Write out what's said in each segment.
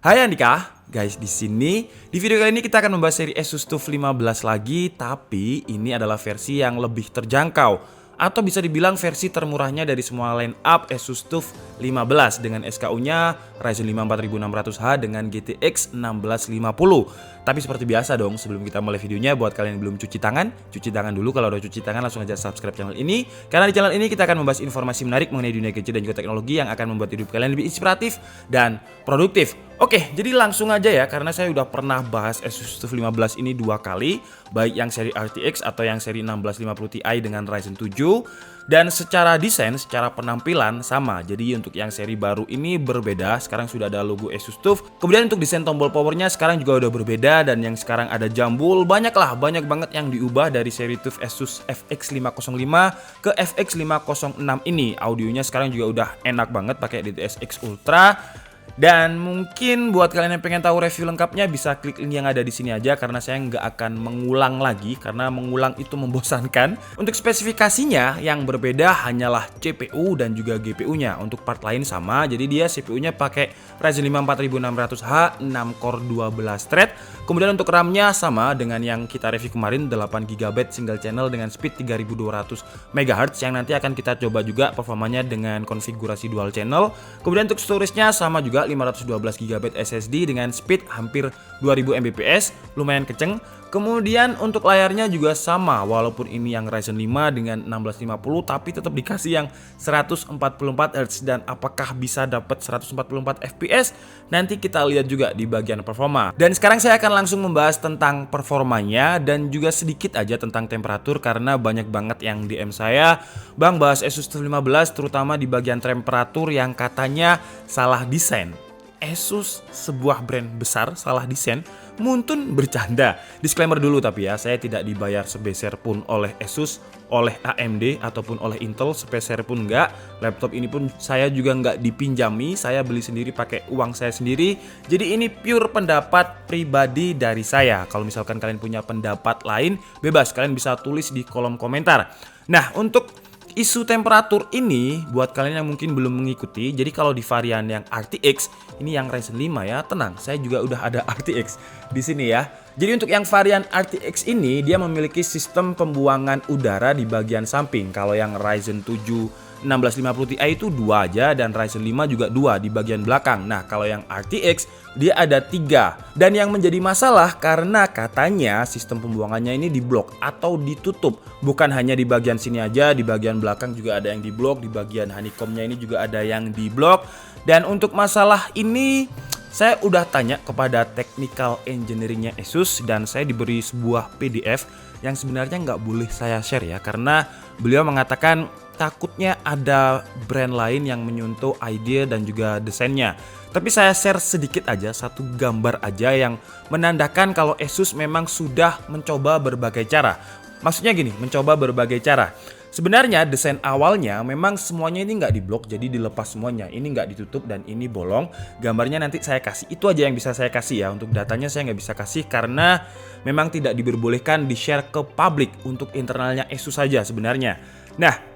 Hai Andika, guys di video kali ini kita akan membahas seri Asus TUF 15 lagi, tapi ini adalah versi yang lebih terjangkau atau bisa dibilang versi termurahnya dari semua line up Asus TUF 15 dengan SKU-nya Ryzen 5 4600H dengan GTX 1650. Tapi seperti biasa dong, sebelum kita mulai videonya, buat kalian yang belum cuci tangan dulu. Kalau udah cuci tangan langsung aja subscribe channel ini, karena di channel ini kita akan membahas informasi menarik mengenai dunia gadget dan juga teknologi yang akan membuat hidup kalian lebih inspiratif dan produktif. Oke, jadi langsung aja ya, karena saya udah pernah bahas Asus TUF 15 ini 2 kali, baik yang seri RTX atau yang seri 1650 Ti dengan Ryzen 7. Dan secara desain, secara penampilan sama. Jadi untuk yang seri baru ini berbeda. Sekarang sudah ada logo Asus TUF. Kemudian untuk desain tombol powernya sekarang juga udah berbeda. Dan yang sekarang ada jambul. Banyak banget yang diubah dari seri TUF Asus FX505 ke FX506 ini. Audionya sekarang juga udah enak banget pakai DTS-X Ultra. Dan mungkin buat kalian yang pengen tahu review lengkapnya bisa klik link yang ada di sini aja, karena saya nggak akan mengulang lagi karena mengulang itu membosankan. Untuk spesifikasinya yang berbeda hanyalah CPU dan juga GPU-nya. Untuk part lain sama, jadi dia CPU-nya pakai Ryzen 5 4600H 6 core 12 thread. Kemudian untuk RAM-nya sama dengan yang kita review kemarin, 8GB single channel dengan speed 3200 MHz yang nanti akan kita coba juga performanya dengan konfigurasi dual channel. Kemudian untuk storage-nya sama juga 512GB SSD dengan speed hampir 2000 Mbps, lumayan kenceng. Kemudian untuk layarnya juga sama, walaupun ini yang Ryzen 5 dengan 1650 tapi tetap dikasih yang 144Hz. Dan apakah bisa dapat 144 FPS? Nanti kita lihat juga di bagian performa. Dan sekarang saya akan langsung membahas tentang performanya dan juga sedikit aja tentang temperatur, karena banyak banget yang DM saya, "Bang, bahas Asus TUF 15 terutama di bagian temperatur yang katanya salah desain." Asus, sebuah brand besar, salah desain? Muntun bercanda. Disclaimer dulu tapi ya, saya tidak dibayar sepeser pun oleh Asus, oleh AMD, ataupun oleh Intel, sepeser pun enggak. Laptop ini pun saya juga enggak dipinjami, saya beli sendiri pakai uang saya sendiri. Jadi ini pure pendapat pribadi dari saya. Kalau misalkan kalian punya pendapat lain, bebas, kalian bisa tulis di kolom komentar. Nah, untuk isu temperatur ini buat kalian yang mungkin belum mengikuti, jadi kalau di varian yang RTX, ini yang Ryzen 5 ya, tenang, saya juga udah ada RTX di sini ya. Jadi untuk yang varian RTX ini dia memiliki sistem pembuangan udara di bagian samping. Kalau yang Ryzen 7 1650 Ti itu 2 aja, dan Ryzen 5 juga 2 di bagian belakang. Nah, kalau yang RTX dia ada 3. Dan yang menjadi masalah karena katanya sistem pembuangannya ini diblok atau ditutup. Bukan hanya di bagian sini aja, di bagian belakang juga ada yang diblok, di bagian honeycomb-nya ini juga ada yang diblok. Dan untuk masalah ini saya udah tanya kepada technical engineering-nya Asus, dan saya diberi sebuah PDF yang sebenarnya nggak boleh saya share ya, karena beliau mengatakan takutnya ada brand lain yang menyentuh ide dan juga desainnya. Tapi saya share sedikit aja, satu gambar aja yang menandakan kalau Asus memang sudah mencoba berbagai cara. Maksudnya gini, mencoba berbagai cara. Sebenarnya desain awalnya memang semuanya ini nggak diblok, jadi dilepas semuanya. Ini nggak ditutup dan ini bolong. Gambarnya nanti saya kasih. Itu aja yang bisa saya kasih ya. Untuk datanya saya nggak bisa kasih karena memang tidak diperbolehkan di-share ke publik, untuk internalnya Asus saja sebenarnya. Nah,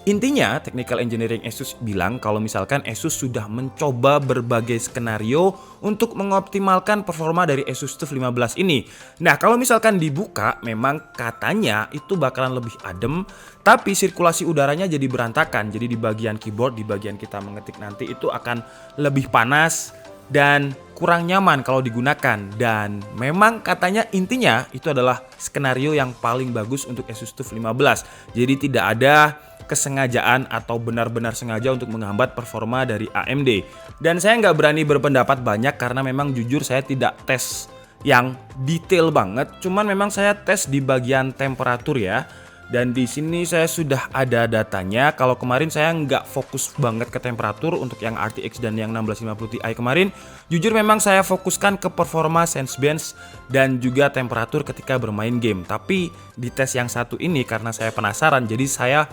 intinya technical engineering Asus bilang kalau misalkan Asus sudah mencoba berbagai skenario untuk mengoptimalkan performa dari Asus TUF 15 ini. Nah, kalau misalkan dibuka memang katanya itu bakalan lebih adem, tapi sirkulasi udaranya jadi berantakan. Jadi di bagian keyboard, di bagian kita mengetik nanti itu akan lebih panas dan kurang nyaman kalau digunakan. Dan memang katanya intinya itu adalah skenario yang paling bagus untuk Asus TUF 15. Jadi tidak ada kesengajaan atau benar-benar sengaja untuk menghambat performa dari AMD. Dan saya nggak berani berpendapat banyak karena memang jujur saya tidak tes yang detail banget. Cuman memang saya tes di bagian temperatur ya. Dan di sini saya sudah ada datanya. Kalau kemarin saya nggak fokus banget ke temperatur untuk yang RTX dan yang 1650 Ti kemarin. Jujur memang saya fokuskan ke performa Sensebench dan juga temperatur ketika bermain game. Tapi di tes yang satu ini karena saya penasaran, jadi saya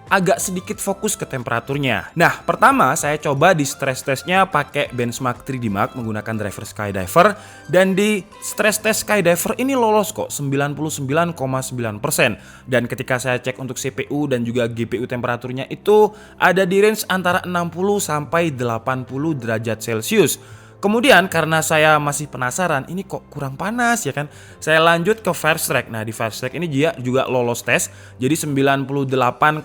agak sedikit fokus ke temperaturnya. Nah, pertama saya coba di stress testnya pakai benchmark 3D Mark menggunakan driver Skydiver, dan di stress test Skydiver ini lolos kok 99,9%. Dan ketika saya cek untuk CPU dan juga GPU temperaturnya itu ada di range antara 60 sampai 80 derajat Celcius. Kemudian karena saya masih penasaran, ini kok kurang panas ya kan, saya lanjut ke Fairstrike. Nah di Fairstrike ini dia juga lolos tes, jadi 98,3%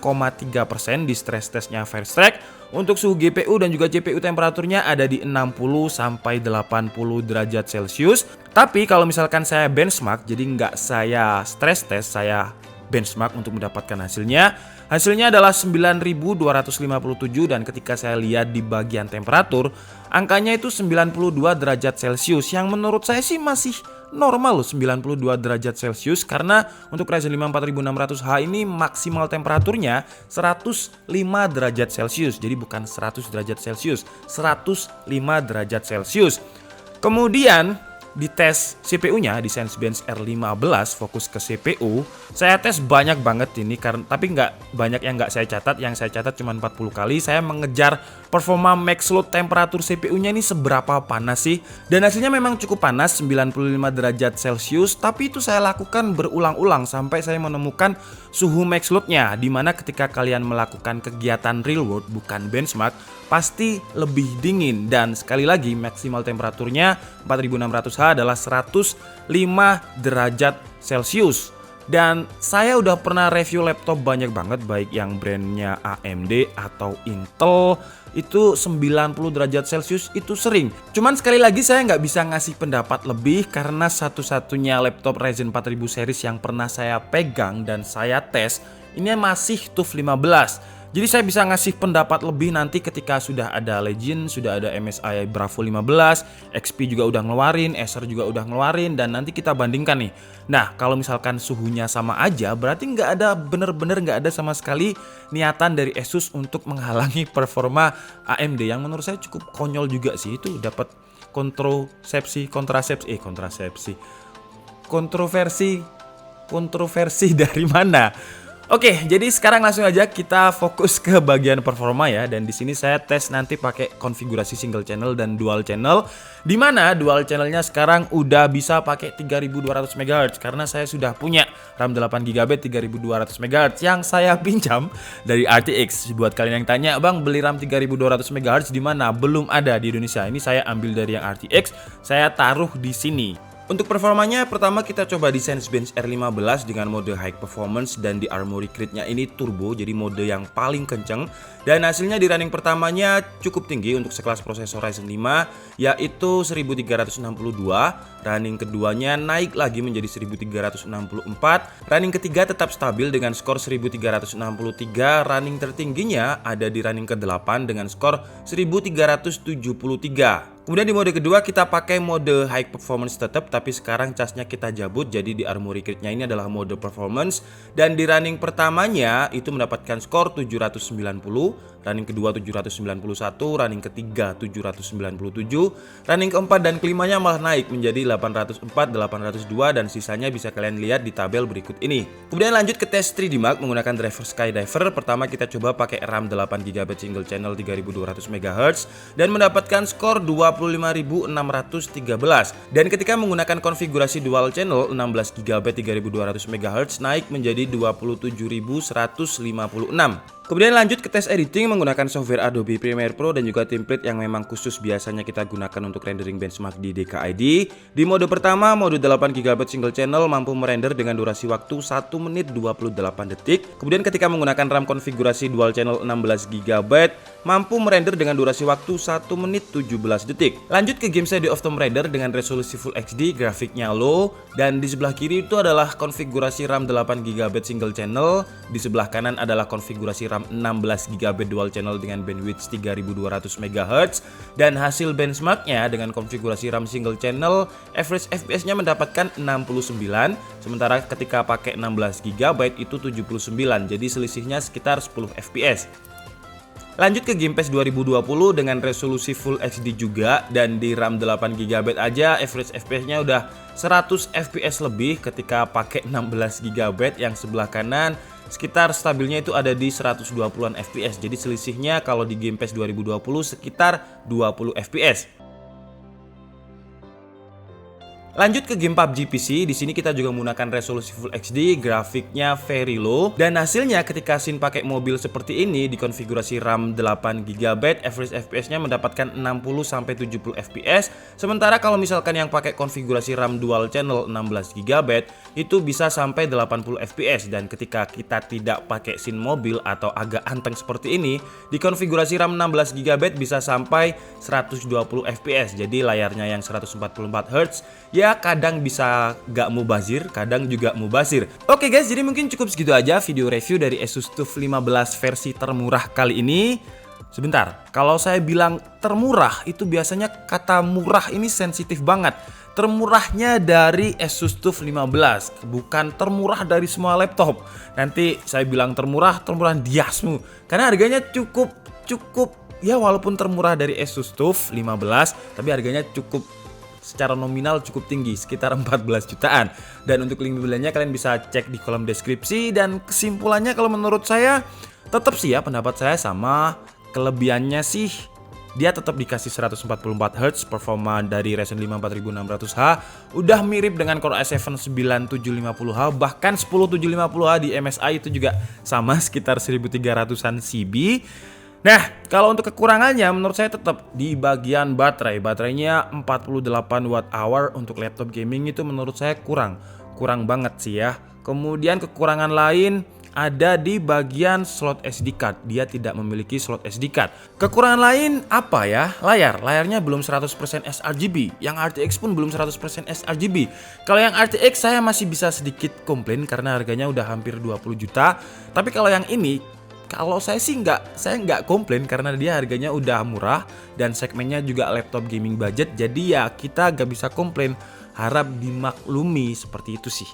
di stress testnya Fairstrike. Untuk suhu GPU dan juga CPU temperaturnya ada di 60 sampai 80 derajat Celcius. Tapi kalau misalkan saya benchmark, jadi nggak saya stress test, saya benchmark untuk mendapatkan hasilnya. Hasilnya adalah 9257 dan ketika saya lihat di bagian temperatur, angkanya itu 92 derajat Celcius yang menurut saya sih masih normal loh 92 derajat Celcius, karena untuk Ryzen 5 4600H ini maksimal temperaturnya 105 derajat Celcius. Jadi bukan 100 derajat Celcius, 105 derajat Celcius. Kemudian di tes CPU-nya di Cinebench R15 fokus ke CPU, saya tes banyak banget ini karena tapi nggak banyak yang nggak saya catat, yang saya catat cuma 40 kali. Saya mengejar performa max load temperatur CPU-nya ini seberapa panas sih, dan hasilnya memang cukup panas 95 derajat Celcius, tapi itu saya lakukan berulang-ulang sampai saya menemukan suhu max load-nya, dimana ketika kalian melakukan kegiatan real world bukan benchmark pasti lebih dingin. Dan sekali lagi maksimal temperaturnya 4600H adalah 105 derajat Celcius. Dan saya udah pernah review laptop banyak banget, baik yang brandnya AMD atau Intel, itu 90 derajat Celcius itu sering. Cuman sekali lagi saya nggak bisa ngasih pendapat lebih karena satu-satunya laptop Ryzen 4000 series yang pernah saya pegang dan saya tes ini masih TUF 15. Jadi saya bisa ngasih pendapat lebih nanti ketika sudah ada Legend, sudah ada MSI Bravo 15, XP juga udah ngeluarin, Acer juga udah ngeluarin, dan nanti kita bandingkan nih. Nah kalau misalkan suhunya sama aja, berarti nggak ada, bener-bener nggak ada sama sekali niatan dari Asus untuk menghalangi performa AMD yang menurut saya cukup konyol juga sih. Itu dapat kontroversi dari mana? Oke, jadi sekarang langsung aja kita fokus ke bagian performa ya. Dan di sini saya tes nanti pakai konfigurasi single channel dan dual channel, di mana dual channelnya sekarang udah bisa pakai 3200 MHz karena saya sudah punya RAM 8GB 3200 MHz yang saya pinjam dari RTX. Buat kalian yang tanya, "Bang, beli RAM 3200 MHz di mana?" Belum ada di Indonesia. Ini saya ambil dari yang RTX, saya taruh di sini. Untuk performanya, pertama kita coba di Cinebench R15 dengan mode High Performance dan di Armoury Crate-nya ini Turbo, jadi mode yang paling kenceng. Dan hasilnya di running pertamanya cukup tinggi untuk sekelas prosesor Ryzen 5, yaitu 1362. Running keduanya naik lagi menjadi 1364. Running ketiga tetap stabil dengan skor 1363. Running tertingginya ada di running ke-8 dengan skor 1373. Kemudian di mode kedua kita pakai mode High Performance tetap, tapi sekarang casnya kita cabut, jadi di Armoury Crate-nya ini adalah mode Performance. Dan di running pertamanya itu mendapatkan skor 790, running kedua 791, running ketiga 797, running keempat dan kelimanya malah naik menjadi 804, 802, dan sisanya bisa kalian lihat di tabel berikut ini. Kemudian lanjut ke tes 3D Mark menggunakan driver Skydiver. Pertama kita coba pakai RAM 8GB single channel 3200 MHz dan mendapatkan skor 25.613. Dan ketika menggunakan konfigurasi dual channel 16GB 3200 MHz naik menjadi 27.156. Kemudian lanjut ke tes editing menggunakan software Adobe Premiere Pro dan juga template yang memang khusus biasanya kita gunakan untuk rendering benchmark di DKID. Di mode pertama, mode 8GB single channel mampu merender dengan durasi waktu 1 menit 28 detik. Kemudian ketika menggunakan RAM konfigurasi dual channel 16GB mampu merender dengan durasi waktu 1 menit 17 detik. Lanjut ke game Shadow of Tomb Raider dengan resolusi Full HD, grafiknya low, dan di sebelah kiri itu adalah konfigurasi RAM 8GB single channel, di sebelah kanan adalah konfigurasi RAM 16GB dual channel dengan bandwidth 3200 MHz, dan hasil benchmarknya dengan konfigurasi RAM single channel average FPS-nya mendapatkan 69, sementara ketika pakai 16GB itu 79, jadi selisihnya sekitar 10 FPS. Lanjut ke Game Pass 2020 dengan resolusi Full HD juga, dan di RAM 8GB aja average FPS-nya udah 100 FPS lebih ketika pakai 16GB. Yang sebelah kanan sekitar stabilnya itu ada di 120-an FPS. Jadi selisihnya kalau di Game Pass 2020 sekitar 20 FPS. Lanjut ke game PUBG PC, di sini kita juga menggunakan resolusi Full HD, grafiknya very low, dan hasilnya ketika Sin pakai mobil seperti ini di konfigurasi RAM 8GB, average FPS-nya mendapatkan 60-70 FPS, sementara kalau misalkan yang pakai konfigurasi RAM dual channel 16GB itu bisa sampai 80 FPS, dan ketika kita tidak pakai Sin mobil atau agak anteng seperti ini, di konfigurasi RAM 16GB bisa sampai 120 FPS. Jadi layarnya yang 144Hz ya kadang bisa gak mubazir, kadang juga mubazir. Oke guys, jadi mungkin cukup segitu aja video review dari Asus TUF 15 versi termurah kali ini. Sebentar, kalau saya bilang termurah itu biasanya kata murah ini sensitif banget. Termurahnya dari Asus TUF 15, bukan termurah dari semua laptop. Nanti saya bilang termurah diasmu. Karena harganya cukup ya, walaupun termurah dari Asus TUF 15, tapi harganya cukup secara nominal cukup tinggi, sekitar 14 jutaan. Dan untuk link pembeliannya kalian bisa cek di kolom deskripsi. Dan kesimpulannya kalau menurut saya tetap sih ya, pendapat saya sama. Kelebihannya sih dia tetap dikasih 144Hz, performa dari Ryzen 5 4600H udah mirip dengan Core i7 9750H, bahkan 10750H di MSI itu juga sama sekitar 1300-an CB. Nah, kalau untuk kekurangannya menurut saya tetap di bagian baterai. Baterainya 48 Wh untuk laptop gaming itu menurut saya kurang banget sih ya. Kemudian kekurangan lain ada di bagian slot SD card. Dia tidak memiliki slot SD card. Kekurangan lain apa ya? Layarnya belum 100% sRGB. Yang RTX pun belum 100% sRGB. Kalau yang RTX saya masih bisa sedikit komplain karena harganya udah hampir 20 juta. Tapi kalau yang ini, kalau saya sih nggak komplain karena dia harganya udah murah dan segmennya juga laptop gaming budget. Jadi ya kita nggak bisa komplain, harap dimaklumi seperti itu sih.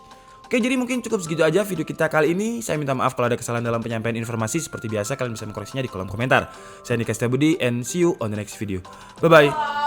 Oke, jadi mungkin cukup segitu aja video kita kali ini. Saya minta maaf kalau ada kesalahan dalam penyampaian informasi. Seperti biasa kalian bisa mengkoreksinya di kolom komentar. Saya Nika Setiabudi and see you on the next video. Bye bye.